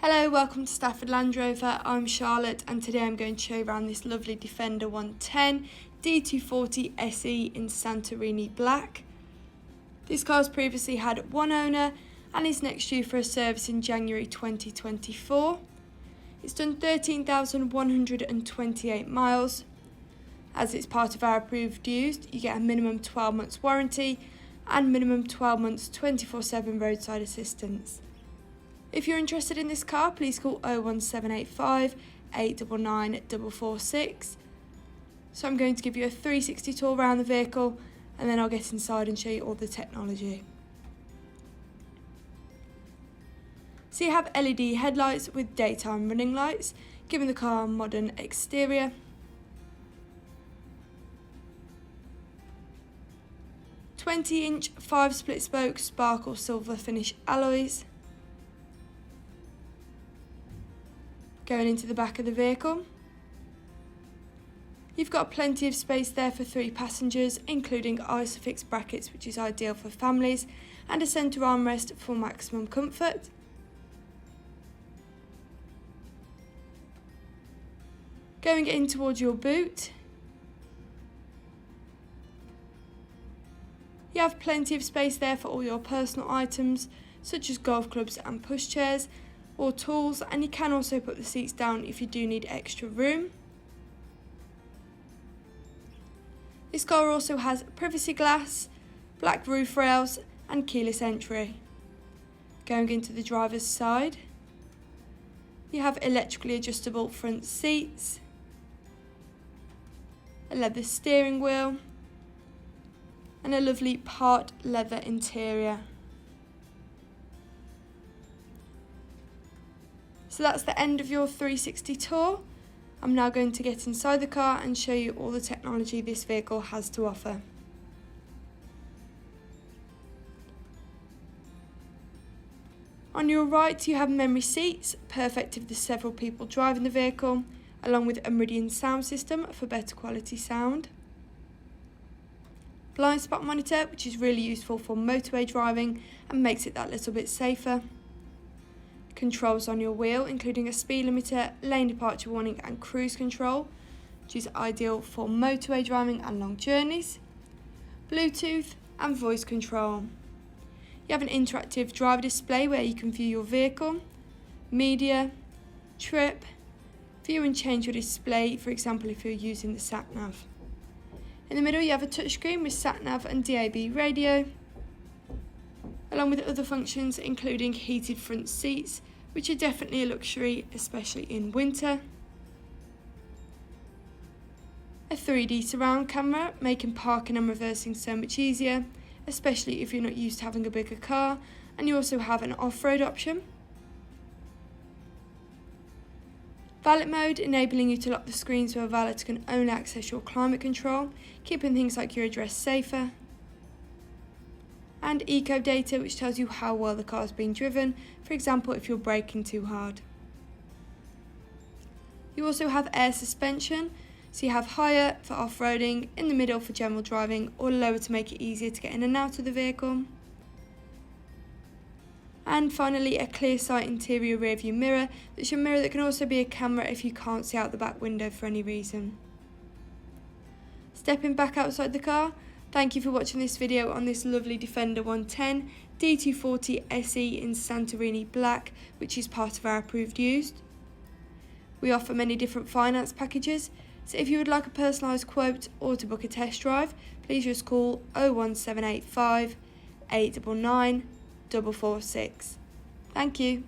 Hello, welcome to Stafford Land Rover. I'm Charlotte and today I'm going to show you around this lovely Defender 110 D240 SE in Santorini Black. This car's previously had one owner and is next due for a service in January 2024. It's done 13,128 miles. As it's part of our approved used, you get a minimum 12 months warranty and minimum 12 months 24/7 roadside assistance. If you're interested in this car, please call 01785 899 446. So I'm going to give you a 360 tour around the vehicle and then I'll get inside and show you all the technology. So you have LED headlights with daytime running lights, giving the car a modern exterior. "20-inch 5 split-spoke sparkle silver finish alloys." Going into the back of the vehicle, you've got plenty of space there for 3 passengers, including isofix brackets, which is ideal for families, and a centre armrest for maximum comfort. Going in towards your boot, you have plenty of space there for all your personal items, such as golf clubs and pushchairs, or tools, and you can also put the seats down if you do need extra room. This car also has privacy glass, black roof rails and keyless entry. Going into the driver's side, you have electrically adjustable front seats, a leather steering wheel and a lovely part leather interior. So that's the end of your 360 tour. I'm now going to get inside the car and show you all the technology this vehicle has to offer. On your right you have memory seats, perfect if there's several people driving the vehicle, along with a Meridian sound system for better quality sound. Blind spot monitor, which is really useful for motorway driving and makes it that little bit safer. Controls on your wheel, including a speed limiter, lane departure warning and cruise control, which is ideal for motorway driving and long journeys. Bluetooth and voice control. You have an interactive driver display where you can view your vehicle, media, trip, view and change your display, for example if you're using the sat-nav. In the middle you have a touchscreen with sat-nav and DAB radio, along with other functions including heated front seats, which are definitely a luxury, especially in winter. A 3D surround camera, making parking and reversing so much easier, especially if you're not used to having a bigger car, and you also have an off-road option. Valet mode, enabling you to lock the screen so a valet can only access your climate control, keeping things like your address safer. And eco data, which tells you how well the car is being driven, for example if you're braking too hard. You also have air suspension, so you have higher for off-roading, in the middle for general driving, or lower to make it easier to get in and out of the vehicle. And finally a clear sight interior rear view mirror, that's your mirror that can also be a camera if you can't see out the back window for any reason. Stepping back outside the car, thank you for watching this video on this lovely Defender 110 D240 SE in Santorini Black, which is part of our approved used. We offer many different finance packages, so if you would like a personalised quote or to book a test drive, please just call 01785 899 446. Thank you.